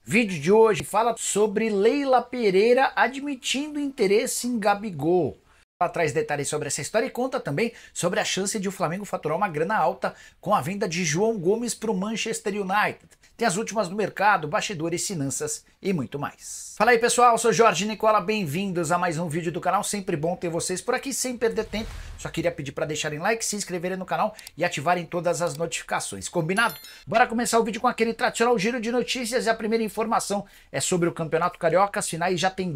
Vídeo de hoje fala sobre Leila Pereira admitindo interesse em Gabigol. Ela traz detalhes sobre essa história e conta também sobre a chance de o Flamengo faturar uma grana alta com a venda de João Gomes para o Manchester United. Tem as últimas do mercado, bastidores, finanças e muito mais. Fala aí pessoal, eu sou Jorge Nicola, bem-vindos a mais um vídeo do canal. Sempre bom ter vocês por aqui sem perder tempo. Só queria pedir para deixarem like, se inscreverem no canal e ativarem todas as notificações. Combinado? Bora começar o vídeo com aquele tradicional giro de notícias e a primeira informação é sobre o Campeonato Carioca. As finais já tem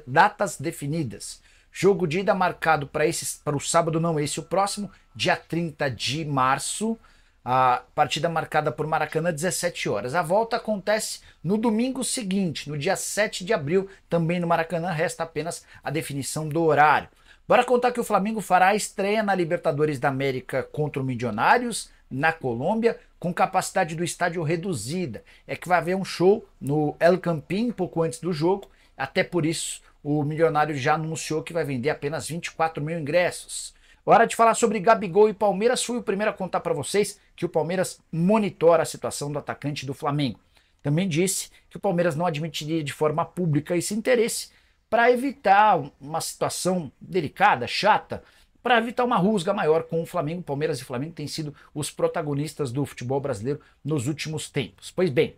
datas definidas. Jogo de ida marcado para o sábado, não esse, o próximo, dia 30 de março. A partida marcada por Maracanã, 17 horas. A volta acontece no domingo seguinte, no dia 7 de abril, também no Maracanã. Resta apenas a definição do horário. Bora contar que o Flamengo fará a estreia na Libertadores da América contra o Milionários, na Colômbia, com capacidade do estádio reduzida. É que vai haver um show no El Campín pouco antes do jogo, até por isso o Milionário já anunciou que vai vender apenas 24 mil ingressos. Hora de falar sobre Gabigol e Palmeiras. Fui o primeiro a contar para vocês que o Palmeiras monitora a situação do atacante do Flamengo. Também disse que o Palmeiras não admitiria de forma pública esse interesse para evitar uma situação delicada, chata, para evitar uma rusga maior com o Flamengo. Palmeiras e Flamengo têm sido os protagonistas do futebol brasileiro nos últimos tempos. Pois bem,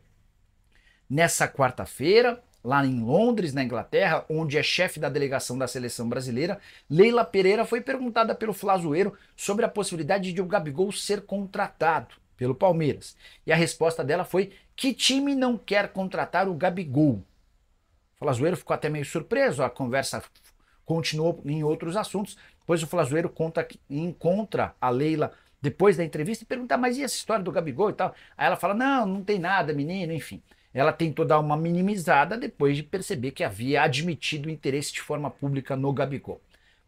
nessa quarta-feira, lá em Londres, na Inglaterra, onde é chefe da delegação da seleção brasileira, Leila Pereira foi perguntada pelo Flazoeiro sobre a possibilidade de o Gabigol ser contratado pelo Palmeiras. E a resposta dela foi: que time não quer contratar o Gabigol? O Flazoeiro ficou até meio surpreso, a conversa continuou em outros assuntos, depois o Flazoeiro encontra a Leila depois da entrevista e pergunta: mas e essa história do Gabigol e tal? Aí ela fala: não, não tem nada, menino, enfim. Ela tentou dar uma minimizada depois de perceber que havia admitido interesse de forma pública no Gabigol.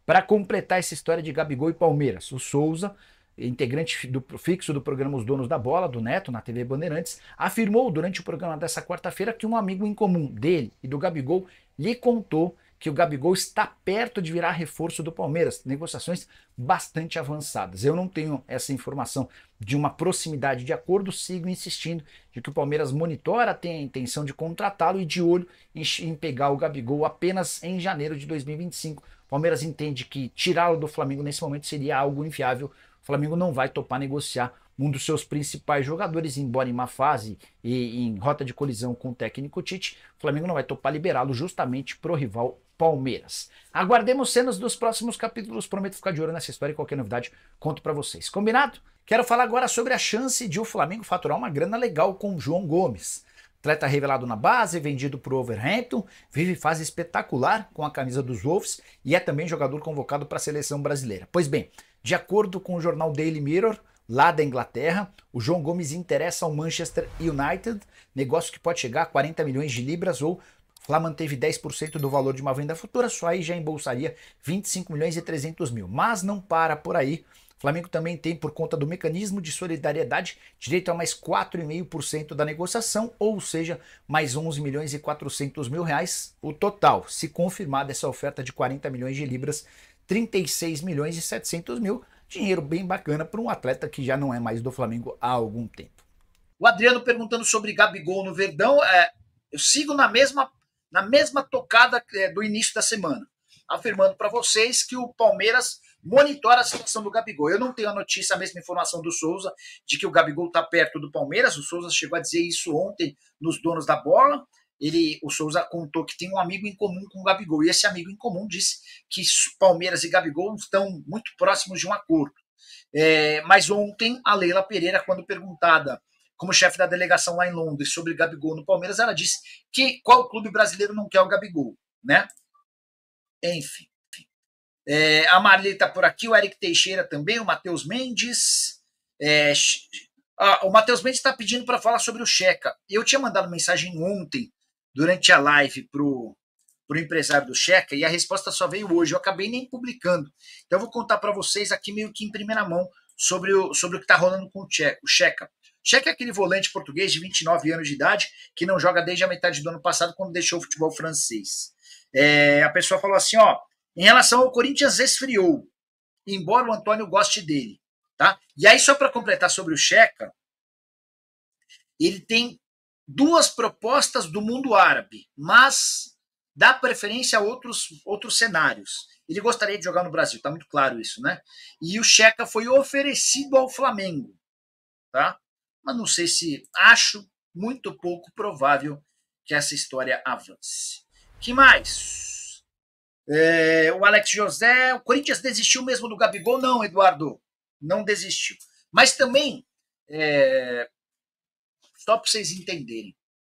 Para completar essa história de Gabigol e Palmeiras, o Souza, integrante fixo do programa Os Donos da Bola, do Neto, na TV Bandeirantes, afirmou durante o programa dessa quarta-feira que um amigo em comum dele e do Gabigol lhe contou que o Gabigol está perto de virar reforço do Palmeiras, negociações bastante avançadas. Eu não tenho essa informação de uma proximidade de acordo, sigo insistindo de que o Palmeiras monitora, tem a intenção de contratá-lo e de olho em pegar o Gabigol apenas em janeiro de 2025. O Palmeiras entende que tirá-lo do Flamengo nesse momento seria algo inviável. O Flamengo não vai topar negociar um dos seus principais jogadores, embora em má fase e em rota de colisão com o técnico Tite. O Flamengo não vai topar liberá-lo justamente pro rival Palmeiras. Aguardemos cenas dos próximos capítulos, prometo ficar de olho nessa história e qualquer novidade conto para vocês. Combinado? Quero falar agora sobre a chance de o Flamengo faturar uma grana legal com o João Gomes. Atleta revelado na base, vendido para o Wolverhampton, vive fase espetacular com a camisa dos Wolves e é também jogador convocado para a seleção brasileira. Pois bem, de acordo com o jornal Daily Mirror, lá da Inglaterra, o João Gomes interessa ao Manchester United, negócio que pode chegar a 40 milhões de libras ou lá manteve 10% do valor de uma venda futura, só aí já embolsaria 25 milhões e 300 mil. Mas não para por aí. O Flamengo também tem, por conta do mecanismo de solidariedade, direito a mais 4,5% da negociação, ou seja, mais 11 milhões e 400 mil reais o total. Se confirmada essa oferta de 40 milhões de libras, 36 milhões e 700 mil, dinheiro bem bacana para um atleta que já não é mais do Flamengo há algum tempo. O Adriano perguntando sobre Gabigol no Verdão, eu sigo na mesma tocada do início da semana, afirmando para vocês que o Palmeiras monitora a situação do Gabigol. Eu não tenho a notícia, a mesma informação do Souza, de que o Gabigol está perto do Palmeiras. O Souza chegou a dizer isso ontem nos Donos da Bola. O Souza contou que tem um amigo em comum com o Gabigol, e esse amigo em comum disse que Palmeiras e Gabigol estão muito próximos de um acordo. Mas ontem, a Leila Pereira, quando perguntada como chefe da delegação lá em Londres sobre Gabigol no Palmeiras, ela disse que qual clube brasileiro não quer o Gabigol, né? Enfim. A Marli está por aqui, o Eric Teixeira também, o Matheus Mendes. O Matheus Mendes está pedindo para falar sobre o Checa. Eu tinha mandado mensagem ontem, durante a live, para o empresário do Checa, e a resposta só veio hoje. Eu acabei nem publicando. Então eu vou contar para vocês aqui meio que em primeira mão sobre o que está rolando com o Checa. Checa é aquele volante português de 29 anos de idade que não joga desde a metade do ano passado, quando deixou o futebol francês. A pessoa falou assim, em relação ao Corinthians, esfriou, embora o Antônio goste dele. Tá? E aí, só para completar sobre o Checa, ele tem duas propostas do mundo árabe, mas dá preferência a outros cenários. Ele gostaria de jogar no Brasil, tá muito claro isso, né? E o Checa foi oferecido ao Flamengo, tá? Mas não sei se acho muito pouco provável que essa história avance. Que mais? O Alex José, o Corinthians desistiu mesmo do Gabigol? Não, Eduardo, não desistiu. Mas também, só para vocês entenderem,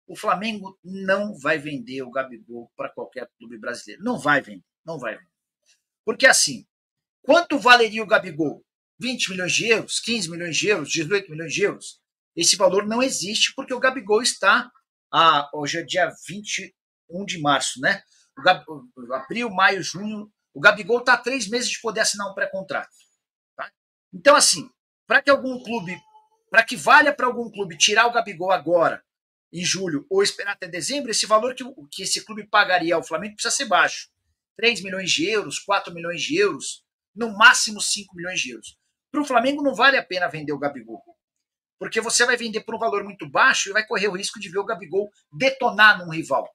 o Flamengo não vai vender o Gabigol para qualquer clube brasileiro. Não vai vender, não vai vender. Porque assim, quanto valeria o Gabigol? 20 milhões de euros, 15 milhões de euros, 18 milhões de euros? Esse valor não existe porque o Gabigol está, hoje é dia 21 de março, né? Abril, maio, junho, o Gabigol está há 3 meses de poder assinar um pré-contrato. Tá? Então, assim, para que valha para algum clube tirar o Gabigol agora, em julho, ou esperar até dezembro, esse valor que esse clube pagaria ao Flamengo precisa ser baixo. 3 milhões de euros, 4 milhões de euros, no máximo 5 milhões de euros. Para o Flamengo não vale a pena vender o Gabigol, porque você vai vender por um valor muito baixo e vai correr o risco de ver o Gabigol detonar num rival,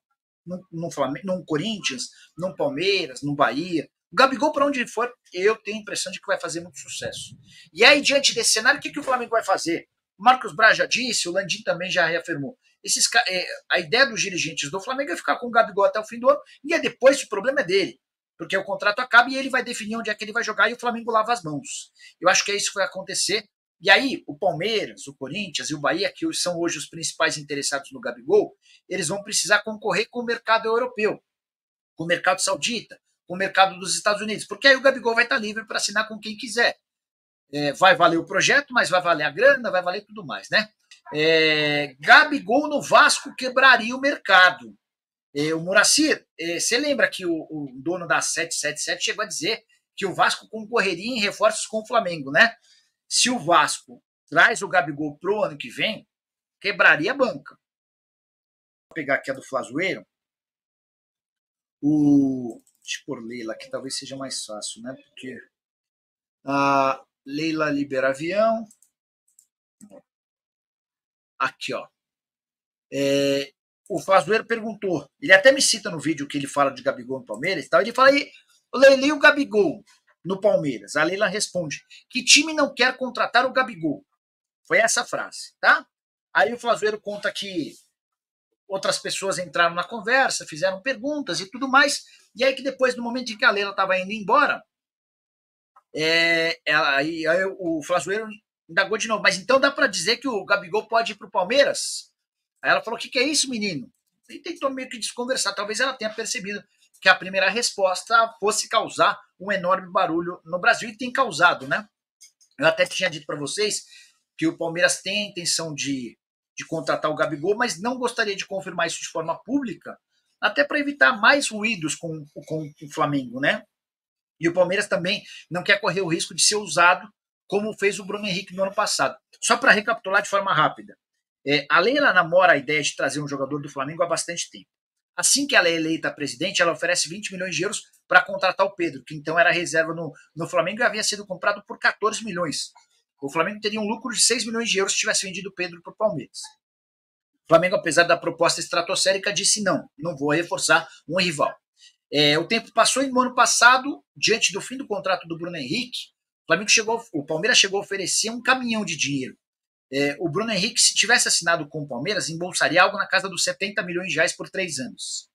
num Corinthians, num Palmeiras, num Bahia. O Gabigol, para onde ele for, eu tenho a impressão de que vai fazer muito sucesso. E aí, diante desse cenário, o que o Flamengo vai fazer? O Marcos Braz já disse, o Landim também já reafirmou. A ideia dos dirigentes do Flamengo é ficar com o Gabigol até o fim do ano, e depois o problema é dele, porque o contrato acaba e ele vai definir onde é que ele vai jogar e o Flamengo lava as mãos. Eu acho que é isso que vai acontecer. E aí, o Palmeiras, o Corinthians e o Bahia, que são hoje os principais interessados no Gabigol, eles vão precisar concorrer com o mercado europeu, com o mercado saudita, com o mercado dos Estados Unidos, porque aí o Gabigol vai estar livre para assinar com quem quiser. Vai valer o projeto, mas vai valer a grana, vai valer tudo mais, né? Gabigol no Vasco quebraria o mercado. O Muracir, você lembra que o dono da 777 chegou a dizer que o Vasco concorreria em reforços com o Flamengo, né? Se o Vasco traz o Gabigol pro ano que vem, quebraria a banca. Vou pegar aqui a do Flazoeiro. Deixa eu pôr Leila, que talvez seja mais fácil, né? Porque a Leila libera avião. Aqui, ó. O Flazoeiro perguntou, ele até me cita no vídeo que ele fala de Gabigol no Palmeiras e tal, ele fala aí, Leila e o Gabigol no Palmeiras. A Leila responde, que time não quer contratar o Gabigol? Foi essa a frase, tá? Aí o Flazoeiro conta que outras pessoas entraram na conversa, fizeram perguntas e tudo mais, e aí que depois, no momento em que a Leila estava indo embora, aí o Flazoeiro indagou de novo, mas então dá para dizer que o Gabigol pode ir para o Palmeiras? Aí ela falou, o que é isso, menino? E tentou meio que desconversar, talvez ela tenha percebido que a primeira resposta fosse causar um enorme barulho no Brasil, e tem causado, né? Eu até tinha dito para vocês que o Palmeiras tem a intenção de contratar o Gabigol, mas não gostaria de confirmar isso de forma pública, até para evitar mais ruídos com o Flamengo, né? E o Palmeiras também não quer correr o risco de ser usado como fez o Bruno Henrique no ano passado. Só para recapitular de forma rápida, a Leila namora a ideia de trazer um jogador do Flamengo há bastante tempo. Assim que ela é eleita presidente, ela oferece 20 milhões de euros para contratar o Pedro, que então era reserva no Flamengo e havia sido comprado por 14 milhões. O Flamengo teria um lucro de 6 milhões de euros se tivesse vendido o Pedro para o Palmeiras. O Flamengo, apesar da proposta estratosférica, disse não vou reforçar um rival. O tempo passou e no ano passado, diante do fim do contrato do Bruno Henrique, o Palmeiras chegou a oferecer um caminhão de dinheiro. O Bruno Henrique, se tivesse assinado com o Palmeiras, embolsaria algo na casa dos 70 milhões de reais por 3 anos.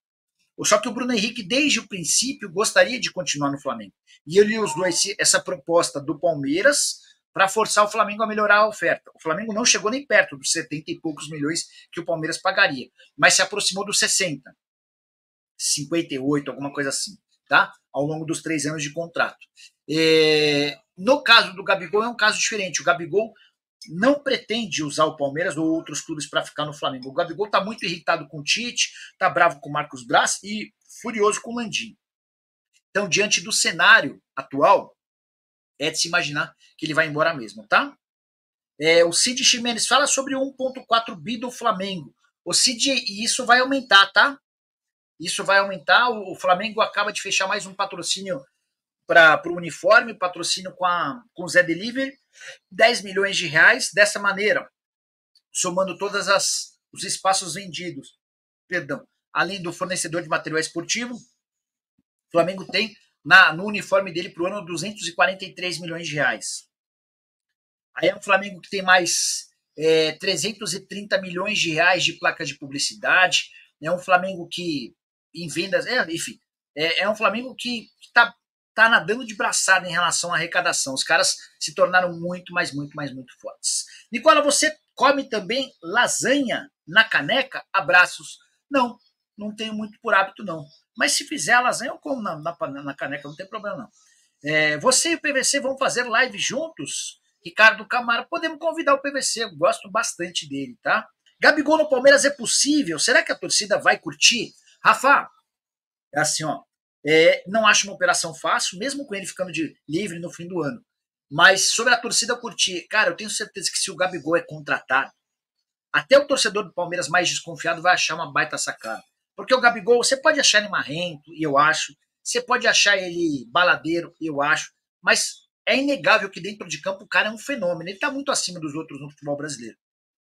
Só que o Bruno Henrique, desde o princípio, gostaria de continuar no Flamengo. E ele usou essa proposta do Palmeiras para forçar o Flamengo a melhorar a oferta. O Flamengo não chegou nem perto dos 70 e poucos milhões que o Palmeiras pagaria, mas se aproximou dos 60, 58, alguma coisa assim, tá? Ao longo dos 3 anos de contrato. No caso do Gabigol é um caso diferente. O Gabigol não pretende usar o Palmeiras ou outros clubes para ficar no Flamengo. O Gabigol está muito irritado com o Tite, está bravo com o Marcos Braz e furioso com o Landim. Então, diante do cenário atual, é de se imaginar que ele vai embora mesmo, tá? O Cid Ximenes fala sobre 1,4 bi do Flamengo. O Cid, e isso vai aumentar, tá? Isso vai aumentar. O Flamengo acaba de fechar mais um patrocínio para o uniforme, patrocínio com o Zé Delivery, 10 milhões de reais. Dessa maneira, somando todos os espaços vendidos, perdão, além do fornecedor de material esportivo, o Flamengo tem no uniforme dele para o ano 243 milhões de reais. Aí é um Flamengo que tem mais 330 milhões de reais de placas de publicidade. É um Flamengo que, em vendas, enfim, é um Flamengo que está nadando de braçada em relação à arrecadação. Os caras se tornaram muito fortes. Nicola, você come também lasanha na caneca? Abraços. Não tenho muito por hábito, não. Mas se fizer a lasanha, eu como na caneca, não tem problema, não. Você e o PVC vão fazer live juntos? Ricardo Camara, podemos convidar o PVC, eu gosto bastante dele, tá? Gabigol no Palmeiras é possível? Será que a torcida vai curtir? Rafa, é assim, ó, não acho uma operação fácil, mesmo com ele ficando de livre no fim do ano. Mas sobre a torcida curtir, cara, eu tenho certeza que se o Gabigol é contratado, até o torcedor do Palmeiras mais desconfiado vai achar uma baita sacada. Porque o Gabigol, você pode achar ele marrento, e eu acho, você pode achar ele baladeiro, e eu acho, mas é inegável que dentro de campo o cara é um fenômeno. Ele tá muito acima dos outros no futebol brasileiro.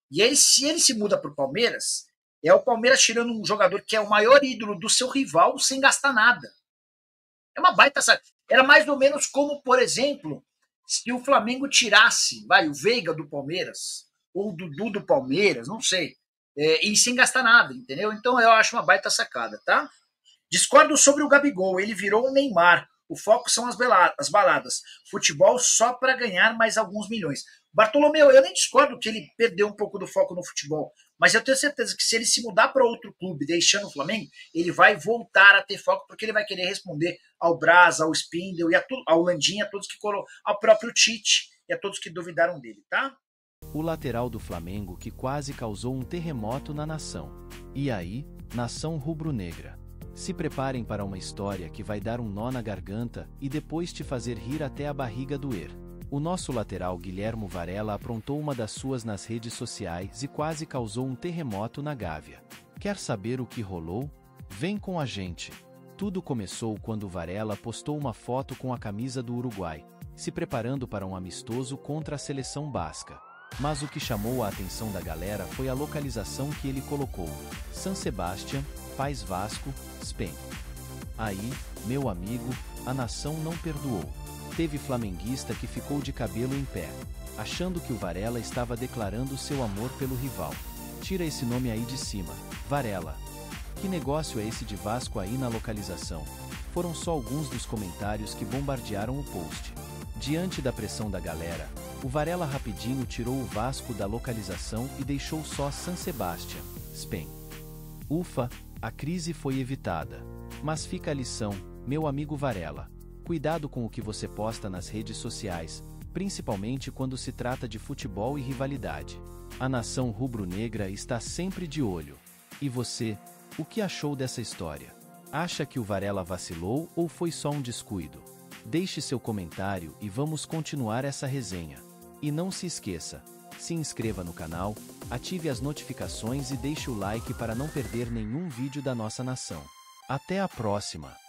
E se ele se muda pro Palmeiras, é o Palmeiras tirando um jogador que é o maior ídolo do seu rival sem gastar nada. É uma baita sacada. Era mais ou menos como, por exemplo, se o Flamengo tirasse, o Veiga do Palmeiras, ou o Dudu do Palmeiras, não sei, e sem gastar nada, entendeu? Então eu acho uma baita sacada, tá? Discordo sobre o Gabigol, ele virou um Neymar. O foco são as baladas. Futebol só para ganhar mais alguns milhões. Bartolomeu, eu nem discordo que ele perdeu um pouco do foco no futebol, mas eu tenho certeza que se ele se mudar para outro clube, deixando o Flamengo, ele vai voltar a ter foco, porque ele vai querer responder ao Braz, ao Spindle, e ao Landinha, a todos que ao próprio Tite e a todos que duvidaram dele, tá? O lateral do Flamengo que quase causou um terremoto na nação. E aí, nação rubro-negra? Se preparem para uma história que vai dar um nó na garganta e depois te fazer rir até a barriga doer. O nosso lateral Guilhermo Varela aprontou uma das suas nas redes sociais e quase causou um terremoto na Gávea. Quer saber o que rolou? Vem com a gente! Tudo começou quando Varela postou uma foto com a camisa do Uruguai, se preparando para um amistoso contra a seleção basca. Mas o que chamou a atenção da galera foi a localização que ele colocou: San Sebastián, País Vasco, Espanha. Aí, meu amigo, a nação não perdoou. Teve flamenguista que ficou de cabelo em pé, achando que o Varela estava declarando seu amor pelo rival. Tira esse nome aí de cima, Varela. Que negócio é esse de Vasco aí na localização? Foram só alguns dos comentários que bombardearam o post. Diante da pressão da galera, o Varela rapidinho tirou o Vasco da localização e deixou só San Sebastián, Espanha. Ufa, a crise foi evitada. Mas fica a lição, meu amigo Varela. Cuidado com o que você posta nas redes sociais, principalmente quando se trata de futebol e rivalidade. A nação rubro-negra está sempre de olho. E você, o que achou dessa história? Acha que o Varela vacilou ou foi só um descuido? Deixe seu comentário e vamos continuar essa resenha. E não se esqueça, se inscreva no canal, ative as notificações e deixe o like para não perder nenhum vídeo da nossa nação. Até a próxima!